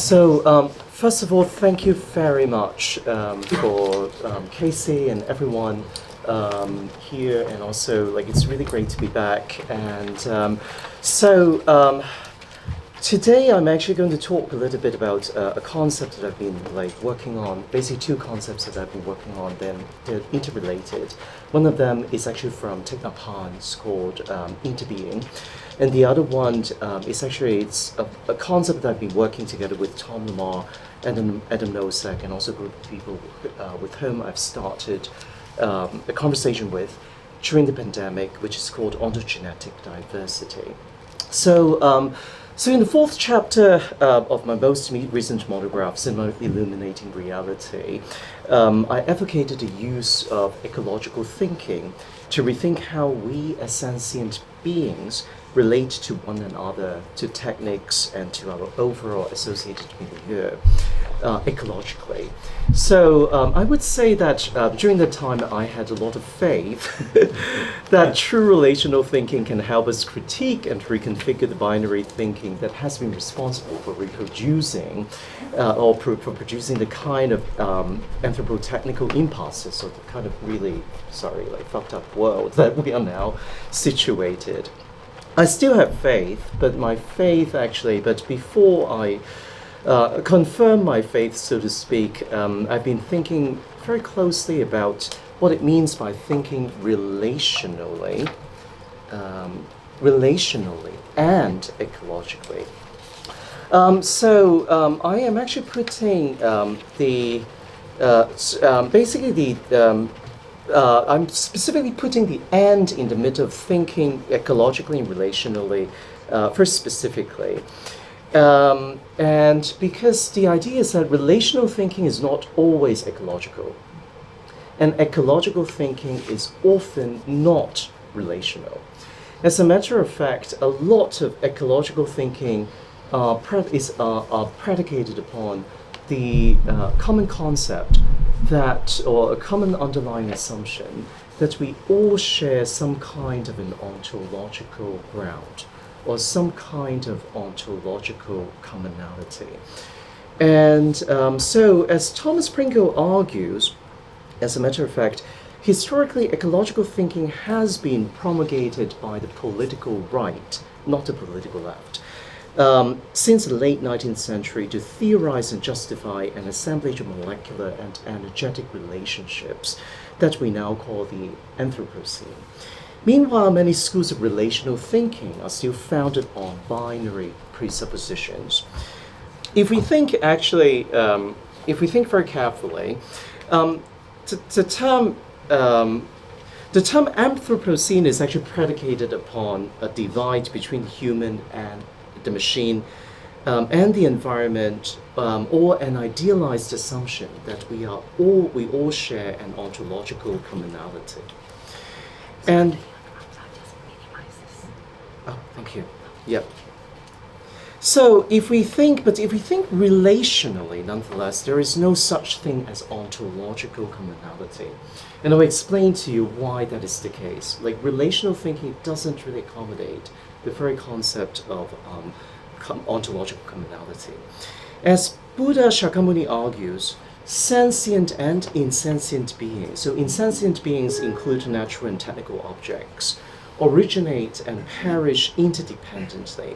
First of all, thank you very much for Casey and everyone here, and also it's really great to be back. And today I'm actually going to talk a little bit about a concept that I've been working on. Basically, two concepts that I've been working on. Then they're interrelated. One of them is actually from Thich Nhat Hanh. It's called Interbeing. And the other one is actually a concept that I've been working together with Tom Lamar, Adam Nosek, and also a group of people with whom I've started a conversation with during the pandemic, which is called Ontogenetic diversity. So in the fourth chapter of my most recent monograph, Cinema Illuminating Reality, I advocated the use of ecological thinking to rethink how we as sentient beings relate to one another, to techniques, and to our overall associated milieu ecologically. So I would say that during that time I had a lot of faith that true relational thinking can help us critique and reconfigure the binary thinking that has been responsible for reproducing or for producing the kind of anthropotechnical impasses, or the kind of really, fucked up world that we are now situated. I still have faith, but before I confirm my faith, so to speak, I've been thinking very closely about what it means by thinking relationally and ecologically. I am actually putting I'm specifically putting the "and" in the middle of thinking ecologically and relationally, very specifically. And because the idea is that relational thinking is not always ecological, and ecological thinking is often not relational. As a matter of fact, a lot of ecological thinking are predicated upon the common concept that, or a common underlying assumption, that we all share some kind of an ontological ground, or some kind of ontological commonality. And so, as Thomas Pringle argues, as a matter of fact, historically, ecological thinking has been promulgated by the political right, not the political left, since the late 19th century to theorize and justify an assemblage of molecular and energetic relationships that we now call the Anthropocene. Meanwhile, many schools of relational thinking are still founded on binary presuppositions. If we think very carefully, the term Anthropocene is actually predicated upon a divide between human and the machine and the environment, or an idealized assumption that we all share an ontological commonality. And thank you. Yep. So if we think relationally, nonetheless, there is no such thing as ontological commonality. And I'll explain to you why that is the case. Relational thinking doesn't really accommodate the very concept of ontological commonality. As Buddha Shakyamuni argues, sentient and insentient beings, so insentient beings include natural and technical objects, originate and perish interdependently.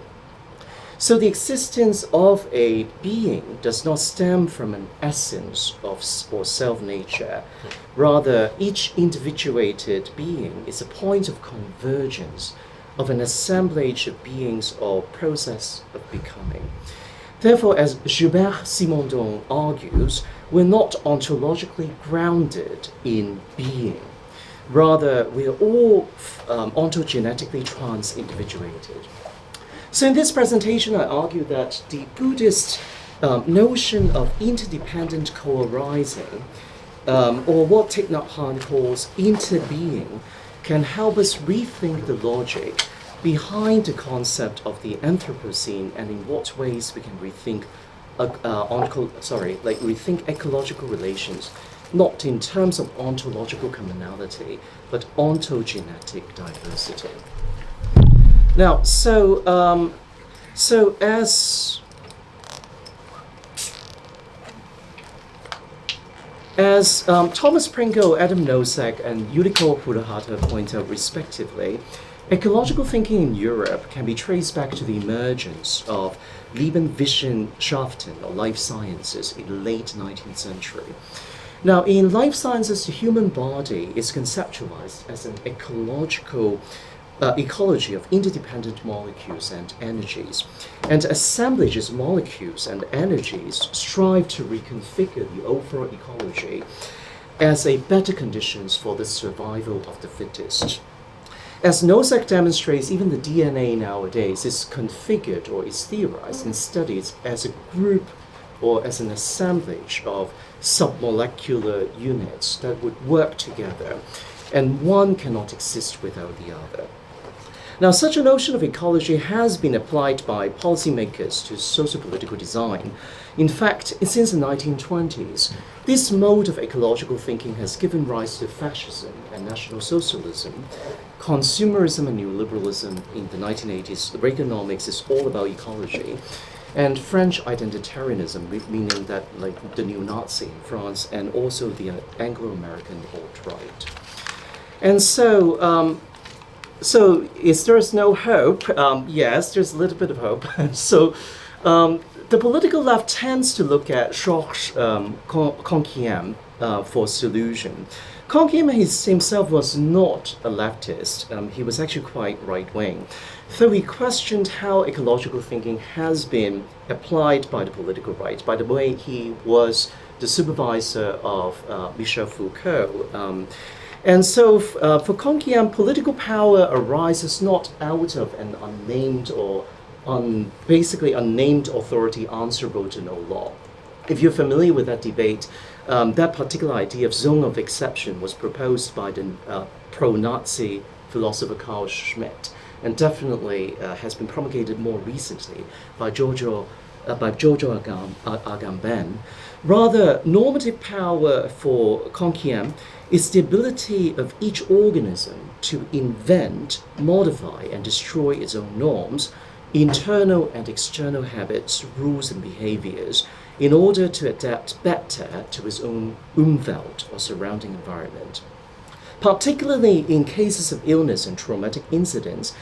So the existence of a being does not stem from an essence or self-nature. Rather, each individuated being is a point of convergence of an assemblage of beings or process of becoming. Therefore, as Gilbert Simondon argues, we're not ontologically grounded in being. Rather, we are all ontogenetically trans-individuated. So in this presentation, I argue that the Buddhist notion of interdependent co-arising, or what Thich Nhat Hanh calls interbeing, can help us rethink the logic behind the concept of the Anthropocene, and in what ways we can rethink rethink ecological relations, not in terms of ontological commonality, but ontogenetic diversity. Now, As Thomas Pringle, Adam Nosek, and Yuriko Furuhata point out respectively, ecological thinking in Europe can be traced back to the emergence of Lebenswissenschaften, or life sciences, in the late 19th century. Now, in life sciences, the human body is conceptualized as an ecology of interdependent molecules and energies. And assemblages of molecules and energies strive to reconfigure the overall ecology as a better conditions for the survival of the fittest. As Nosek demonstrates, even the DNA nowadays is configured or is theorized and studied as a group or as an assemblage of submolecular units that would work together, and one cannot exist without the other. Now, such a notion of ecology has been applied by policymakers to sociopolitical design. In fact, since the 1920s, this mode of ecological thinking has given rise to fascism and National Socialism, consumerism and neoliberalism in the 1980s. Reaganomics is all about ecology, and French identitarianism, meaning that like the neo-Nazi in France, and also the Anglo-American alt-right. And so is there no hope? Yes, there's a little bit of hope. So the political left tends to look at Georges Canquiam for solution. Canquiam himself was not a leftist. He was actually quite right-wing. So he questioned how ecological thinking has been applied by the political right. By the way, he was the supervisor of Michel Foucault. And so for Canquiam, political power arises not out of an unnamed or basically unnamed authority answerable to no law. If you're familiar with that debate, that particular idea of zone of exception was proposed by the pro-Nazi philosopher Carl Schmitt, and definitely has been promulgated more recently by Giorgio Agamben. Rather, normative power for Canquiam is the ability of each organism to invent, modify, and destroy its own norms, internal and external habits, rules, and behaviors in order to adapt better to its own Umwelt, or surrounding environment. Particularly in cases of illness and traumatic incidents,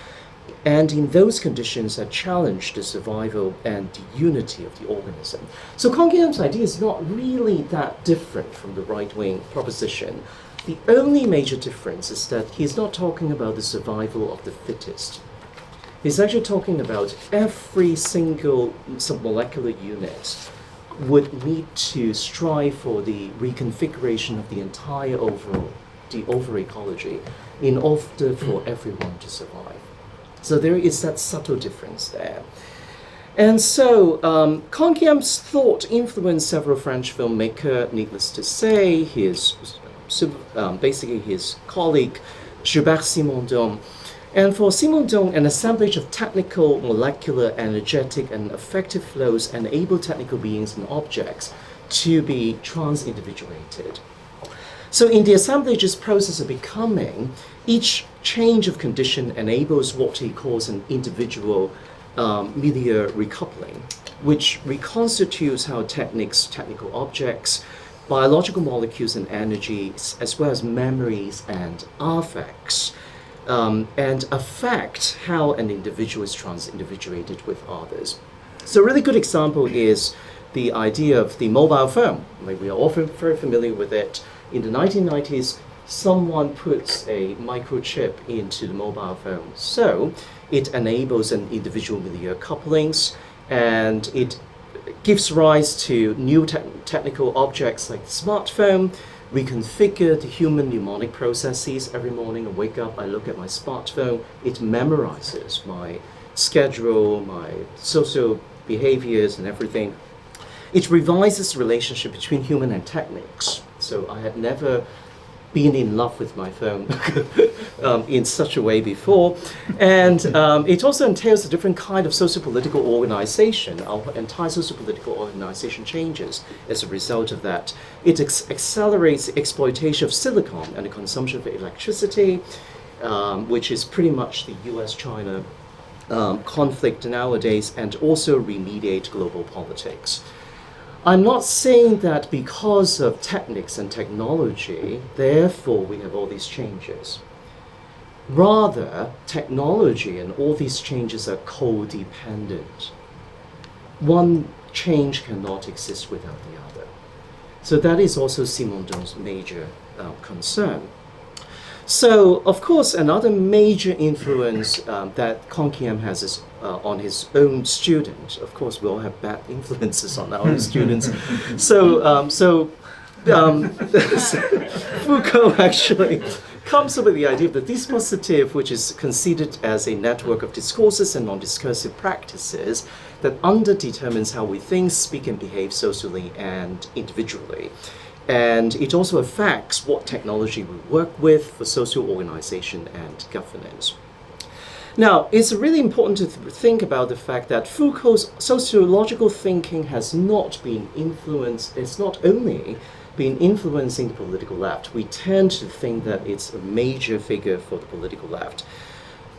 and in those conditions that challenge the survival and the unity of the organism. So Canquiam's idea is not really that different from the right-wing proposition. The only major difference is that he's not talking about the survival of the fittest. He's actually talking about every single submolecular unit would need to strive for the reconfiguration of the entire overall ecology in order for everyone to survive. So there is that subtle difference there. And so Canquiam's thought influenced several French filmmakers, needless to say, basically his colleague Gilbert Simondon. And for Simondon, an assemblage of technical, molecular, energetic, and affective flows enable technical beings and objects to be trans-individuated. So in the assemblage's process of becoming, each change of condition enables what he calls an individual milieu recoupling, which reconstitutes how technical objects, biological molecules and energies, as well as memories and affects, and affect how an individual is trans-individuated with others. So a really good example is the idea of the mobile phone. Like, we are often very familiar with it. In the 1990s, someone puts a microchip into the mobile phone. So it enables an individual milieu couplings, and it gives rise to new technical objects like the smartphone. Reconfigure the human mnemonic processes. Every morning I wake up, I look at my smartphone, it memorizes my schedule, my social behaviors and everything. It revises the relationship between human and techniques. So I had never been in love with my phone in such a way before. And it also entails a different kind of socio-political organization. Our entire socio-political organization changes as a result of that. It accelerates the exploitation of silicon and the consumption of electricity, which is pretty much the US-China conflict nowadays, and also remediate global politics. I'm not saying that because of techniques and technology, therefore we have all these changes. Rather, technology and all these changes are codependent. One change cannot exist without the other. So that is also Simondon's major concern. So, of course, another major influence that Konkiem has is on his own student. Of course, we all have bad influences on our own students. So Foucault actually comes up with the idea of the dispositive, which is considered as a network of discourses and non-discursive practices that underdetermines how we think, speak, and behave socially and individually. And it also affects what technology we work with for social organization and governance. Now, it's really important to think about the fact that Foucault's sociological thinking has not been influenced, it's not only been influencing the political left. We tend to think that it's a major figure for the political left.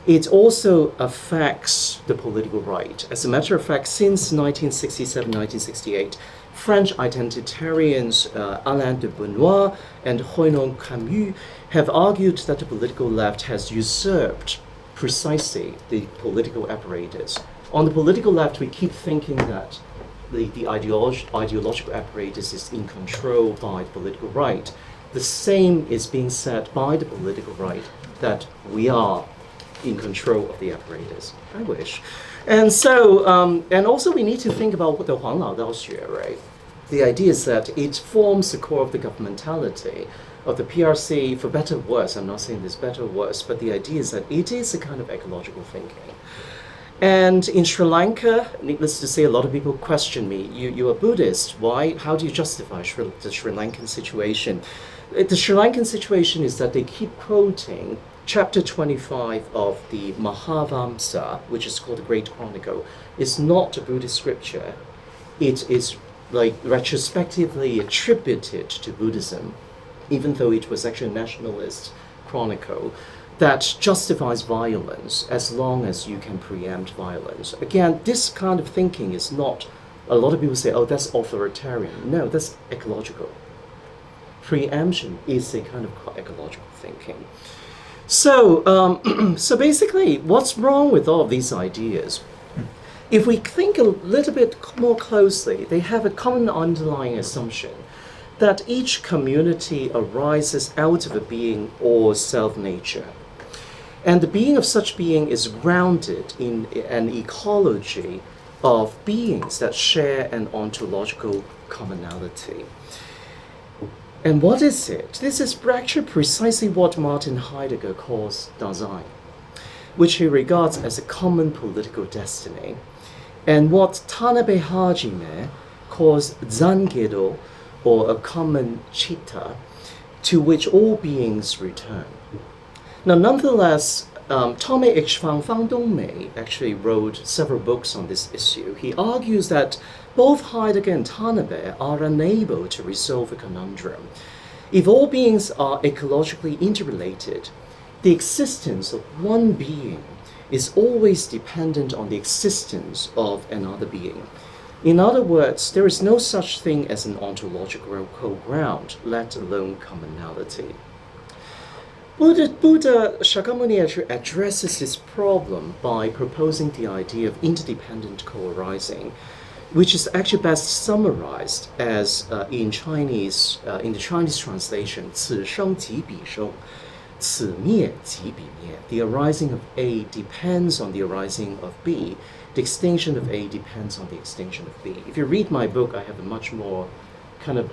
It also affects the political right. As a matter of fact, since 1967-1968, French identitarians Alain de Benoist and Renan Camus have argued that the political left has usurped precisely the political apparatus. On the political left, we keep thinking that the ideological apparatus is in control by the political right. The same is being said by the political right, that we are in control of the apparatus. I wish. And so, and also we need to think about what the Huang Lao Dao Xue, right? The idea is that it forms the core of the governmentality of the PRC, for better or worse. I'm not saying this better or worse, but the idea is that it is a kind of ecological thinking. And in Sri Lanka, needless to say, a lot of people question me. You are Buddhist. Why? How do you justify the Sri Lankan situation? The Sri Lankan situation is that they keep quoting chapter 25 of the Mahavamsa, which is called the Great Chronicle. It's not a Buddhist scripture. It is like retrospectively attributed to Buddhism, even though it was actually a nationalist chronicle that justifies violence as long as you can preempt violence. Again, this kind of thinking is not, a lot of people say, oh, that's authoritarian. No, that's ecological. Preemption is a kind of ecological thinking. So, so basically, what's wrong with all of these ideas? If we think a little bit more closely, they have a common underlying assumption that each community arises out of a being or self-nature. And the being of such being is grounded in an ecology of beings that share an ontological commonality. And what is it? This is actually precisely what Martin Heidegger calls Dasein, which he regards as a common political destiny, and what Tanabe Hajime calls Zangedo, or a common chitta, to which all beings return. Now, nonetheless, Tome Ichfang Fang Dongmei actually wrote several books on this issue. He argues that both Heidegger and Tanabe are unable to resolve a conundrum. If all beings are ecologically interrelated, the existence of one being is always dependent on the existence of another being. In other words, there is no such thing as an ontological ground, let alone commonality. Buddha Shakyamuni actually addresses this problem by proposing the idea of interdependent co-arising, which is actually best summarized as in the Chinese translation, 此生即彼生, 此灭即彼灭. The arising of A depends on the arising of B. The extinction of A depends on the extinction of B. If you read my book, I have a much more kind of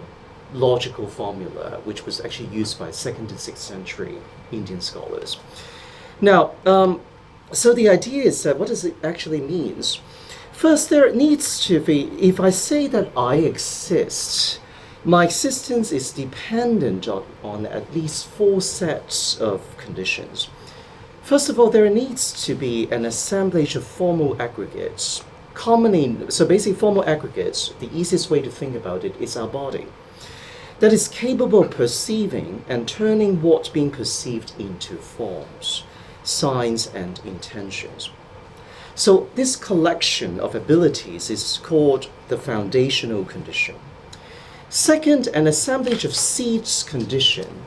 logical formula, which was actually used by 2nd and 6th century Indian scholars. Now, so the idea is that what does it actually means? First, there needs to be, if I say that I exist, my existence is dependent on at least 4 sets of conditions. First of all, there needs to be an assemblage of formal aggregates. So basically formal aggregates, the easiest way to think about it is our body, that is capable of perceiving and turning what's being perceived into forms, signs, and intentions. So this collection of abilities is called the foundational condition. Second, an assemblage of seeds condition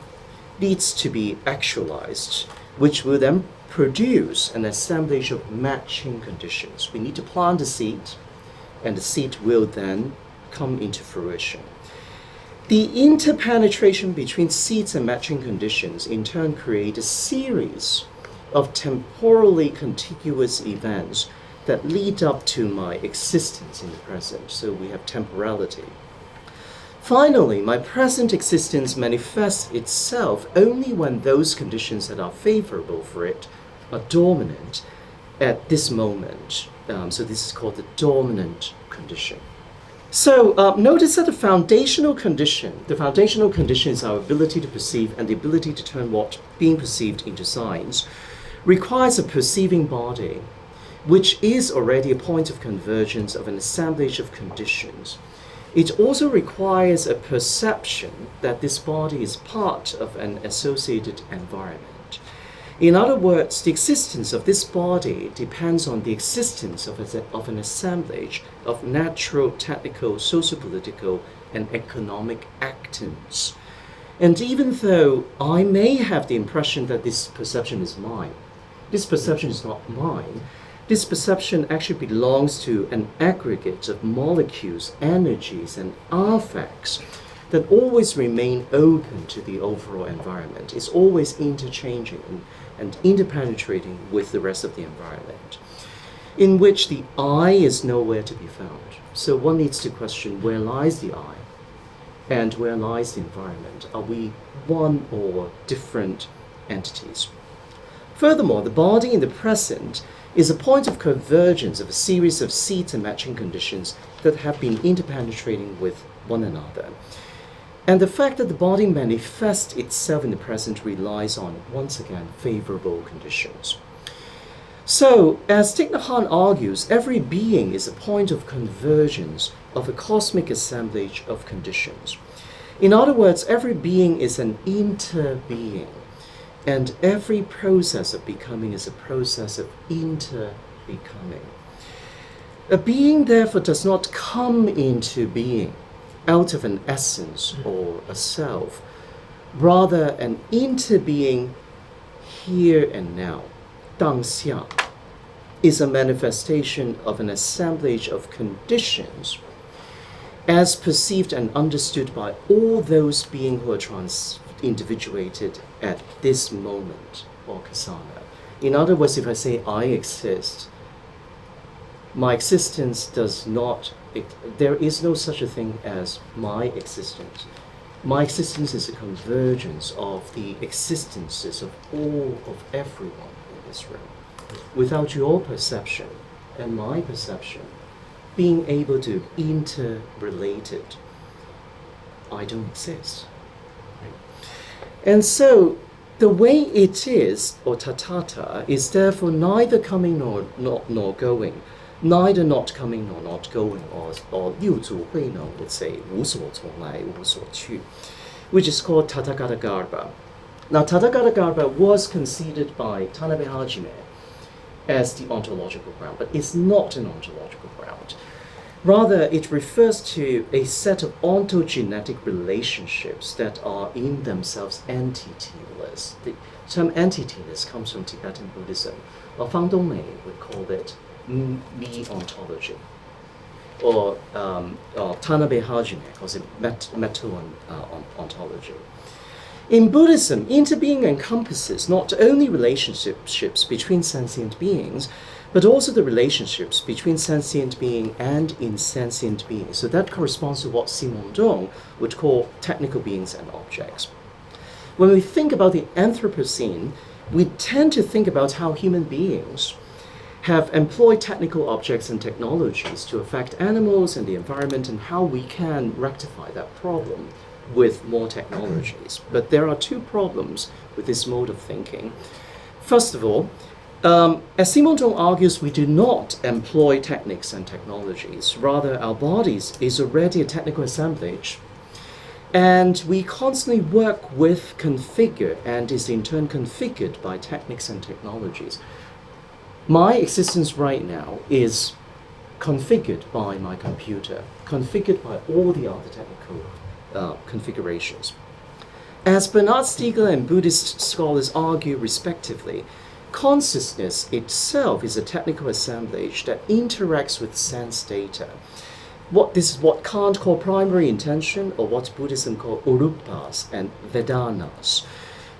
needs to be actualized, which will then produce an assemblage of matching conditions. We need to plant the seed, and the seed will then come into fruition. The interpenetration between seeds and matching conditions in turn create a series of temporally contiguous events that lead up to my existence in the present. So we have temporality. Finally, my present existence manifests itself only when those conditions that are favorable for it are dominant at this moment. So this is called the dominant condition. So notice that the foundational condition is our ability to perceive, and the ability to turn what being perceived into signs, requires a perceiving body, which is already a point of convergence of an assemblage of conditions. It also requires a perception that this body is part of an associated environment. In other words, the existence of this body depends on the existence of an assemblage of natural, technical, socio-political, and economic actants. And even though I may have the impression that this perception is mine, this perception is not mine. This perception actually belongs to an aggregate of molecules, energies, and affects that always remain open to the overall environment. It's always interchanging and interpenetrating with the rest of the environment, in which the I is nowhere to be found. So one needs to question, where lies the I? And where lies the environment? Are we one or different entities? Furthermore, the body in the present is a point of convergence of a series of seeds and matching conditions that have been interpenetrating with one another. And the fact that the body manifests itself in the present relies on, once again, favorable conditions. So, as Thich Nhat Hanh argues, every being is a point of convergence of a cosmic assemblage of conditions. In other words, every being is an interbeing. And every process of becoming is a process of interbecoming. A being, therefore, does not come into being out of an essence or a self, rather an interbeing here and now. 当下 is a manifestation of an assemblage of conditions as perceived and understood by all those beings who are individuated at this moment, or kasana. In other words, if I say I exist, my existence does not, there is no such a thing as my existence. My existence is a convergence of the existences of all of everyone in this room. Without your perception and my perception being able to interrelate it, I don't exist. And so the way it is, or tatata, is therefore neither coming nor going, neither not coming nor not going, or Liu Zu Hui would say 无所从来,无所去, which is called Tathagata Garbha. Now, Tathagata Garbha was considered by Tanabe Hajime as the ontological ground, but it's not an ontological ground. Rather, it refers to a set of ontogenetic relationships that are in themselves entityless. The term entityless comes from Tibetan Buddhism. Or Fang Dongmei would call it me ontology. Or Tanabe Hajime calls it metu ontology. In Buddhism, interbeing encompasses not only relationships between sentient beings, but also the relationships between sentient being and insentient beings. So that corresponds to what Simondon would call technical beings and objects. When we think about the Anthropocene, we tend to think about how human beings have employed technical objects and technologies to affect animals and the environment, and how we can rectify that problem with more technologies. But there are two problems with this mode of thinking. First of all, as Simondon argues, we do not employ techniques and technologies. Rather, our bodies is already a technical assemblage, and we constantly work with, configure, and is in turn configured by techniques and technologies. My existence right now is configured by my computer, configured by all the other technical configurations. As Bernard Stiegler and Buddhist scholars argue respectively, consciousness itself is a technical assemblage that interacts with sense data. This is what Kant called primary intention, or what Buddhism called urupas and vedanas.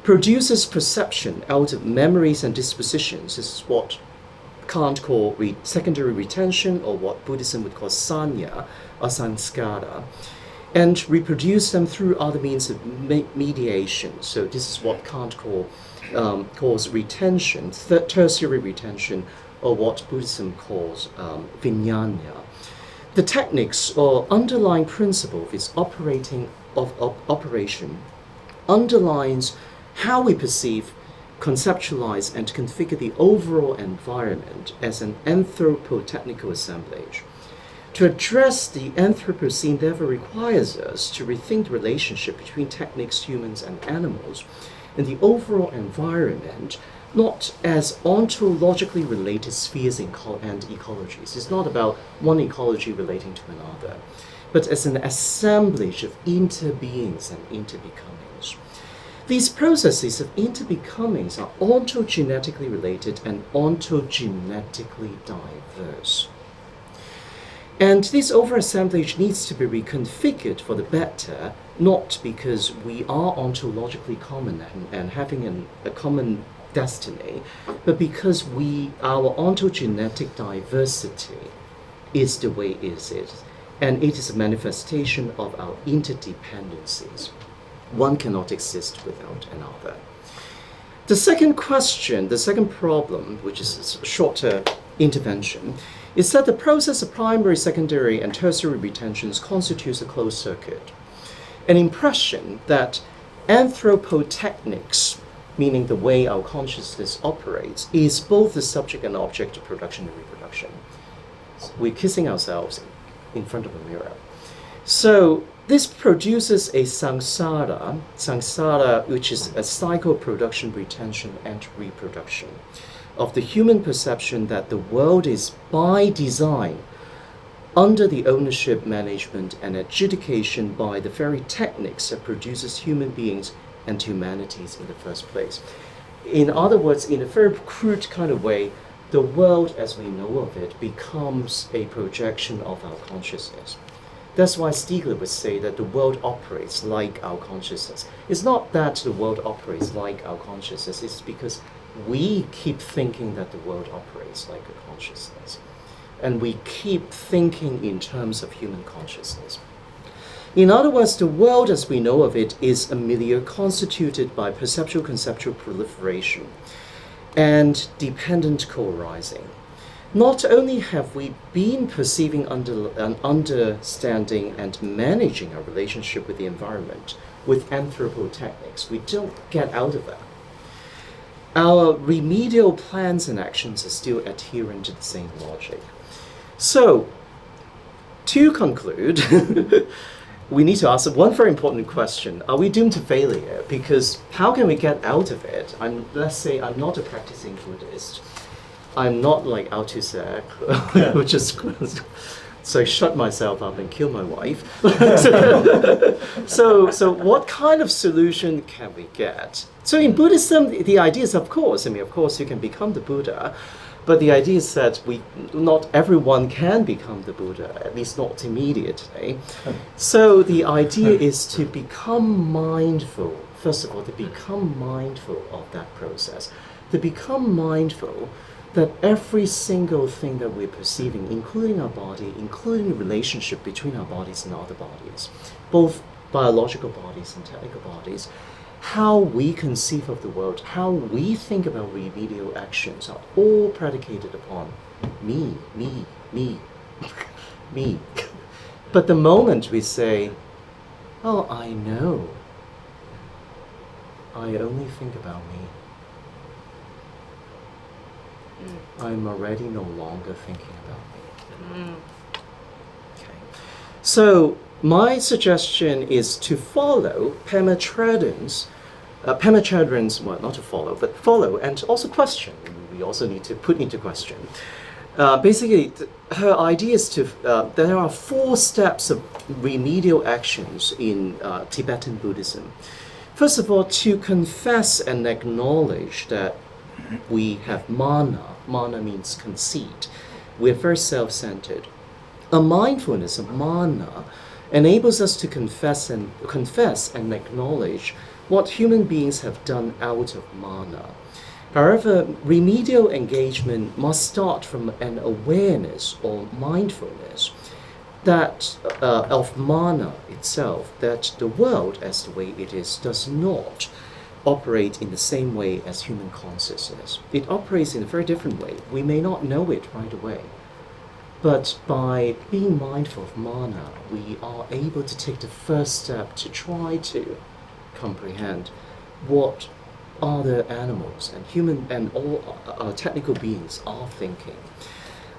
Produces perception out of memories and dispositions. This is what Kant called secondary retention, or what Buddhism would call sanya or sanskara, and reproduce them through other means of mediation. So this is what Kant calls retention, tertiary retention, or what Buddhism calls vijnana. The techniques or underlying principle of its operation underlines how we perceive, conceptualize, and configure the overall environment as an anthropotechnical assemblage. To address the Anthropocene therefore requires us to rethink the relationship between techniques, humans, and animals, and the overall environment, not as ontologically related spheres and ecologies. It's not about one ecology relating to another, but as an assemblage of interbeings and interbecomings. These processes of interbecomings are ontogenetically related and ontogenetically diverse. And this overassemblage needs to be reconfigured for the better, not because we are ontologically common and having a common destiny, but because our ontogenetic diversity is the way it is, and it is a manifestation of our interdependencies. One cannot exist without another. The second question, the second problem, which is a shorter intervention, is that the process of primary, secondary, and tertiary retentions constitutes a closed circuit. An impression that anthropotechnics, meaning the way our consciousness operates, is both the subject and object of production and reproduction. We're kissing ourselves in front of a mirror. So this produces a samsara, which is a cycle of production, retention, and reproduction, of the human perception that the world is by design under the ownership, management, and adjudication by the very techniques that produces human beings and humanities in the first place. In other words, in a very crude kind of way, the world as we know of it becomes a projection of our consciousness. That's why Stiegler would say that the world operates like our consciousness. It's not that the world operates like our consciousness, it's because we keep thinking that the world operates like a consciousness. And we keep thinking in terms of human consciousness. In other words, the world as we know of it is a milieu constituted by perceptual conceptual proliferation and dependent co-arising. Not only have we been perceiving, understanding, and managing our relationship with the environment with anthropotechnics, we don't get out of that. Our remedial plans and actions are still adherent to the same logic. So, to conclude, we need to ask one very important question. Are we doomed to failure? Because how can we get out of it? Let's say I'm not a practicing Buddhist. I'm not like Althusser, which is so I shut myself up and kill my wife. So what kind of solution can we get? So in Buddhism, the idea is, of course you can become the Buddha, but the idea is that not everyone can become the Buddha, at least not immediately. So the idea is to become mindful, first of all, to become mindful of that process, to become mindful that every single thing that we're perceiving, including our body, including the relationship between our bodies and other bodies, both biological bodies and technical bodies, how we conceive of the world, how we think about remedial actions are all predicated upon me, me. But the moment we say, oh, I know, I only think about me, I'm already no longer thinking about me. Okay. So my suggestion is to follow Pema Chodron's, well, not to follow, but follow and also question we also need to put into question. Basically, her idea is to, there are 4 steps of remedial actions in Tibetan Buddhism. First of all, to confess and acknowledge that we have mana. Mana means conceit. We're very self-centered. A mindfulness of mana enables us to confess and acknowledge what human beings have done out of mana. However, remedial engagement must start from an awareness or mindfulness that of mana itself, that the world as the way it is does not operate in the same way as human consciousness. It operates in a very different way. We may not know it right away, but by being mindful of mana, we are able to take the first step to try to comprehend what other animals and human and all technical beings are thinking.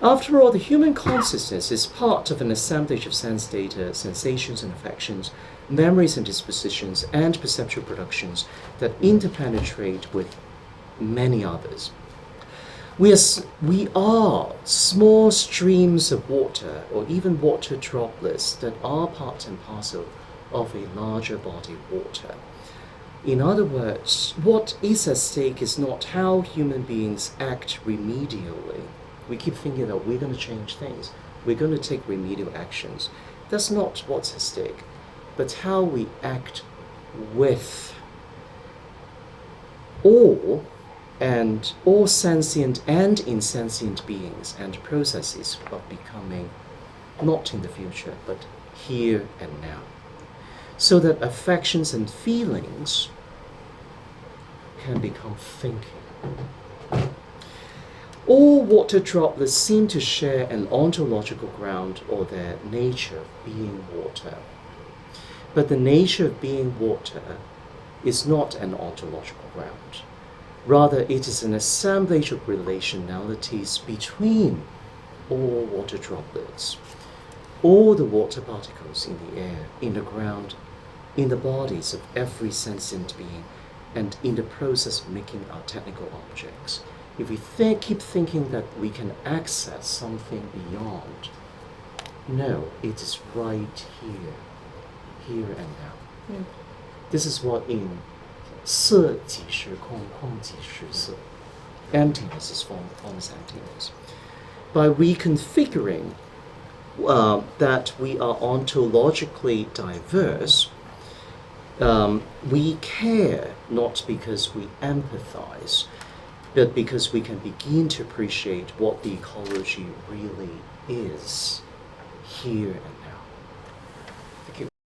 After all, the human consciousness is part of an assemblage of sense data, sensations and affections, memories and dispositions, and perceptual productions that interpenetrate with many others. We are small streams of water, or even water droplets, that are part and parcel of a larger body of water. In other words, what is at stake is not how human beings act remedially. We keep thinking that we're going to change things, we're going to take remedial actions. That's not what's at stake, but how we act with all sentient and insentient beings and processes of becoming, not in the future, but here and now. So that affections and feelings can become thinking. All water droplets seem to share an ontological ground, or their nature of being water. But the nature of being water is not an ontological ground. Rather, it is an assemblage of relationalities between all water droplets, all the water particles in the air, in the ground, in the bodies of every sentient being, and in the process of making our technical objects. If we keep thinking that we can access something beyond, no, it is right here and now. This is what in 色即是空，空即是色. Emptiness is formless emptiness. By reconfiguring that we are ontologically diverse, we care not because we empathize, but because we can begin to appreciate what the ecology really is here and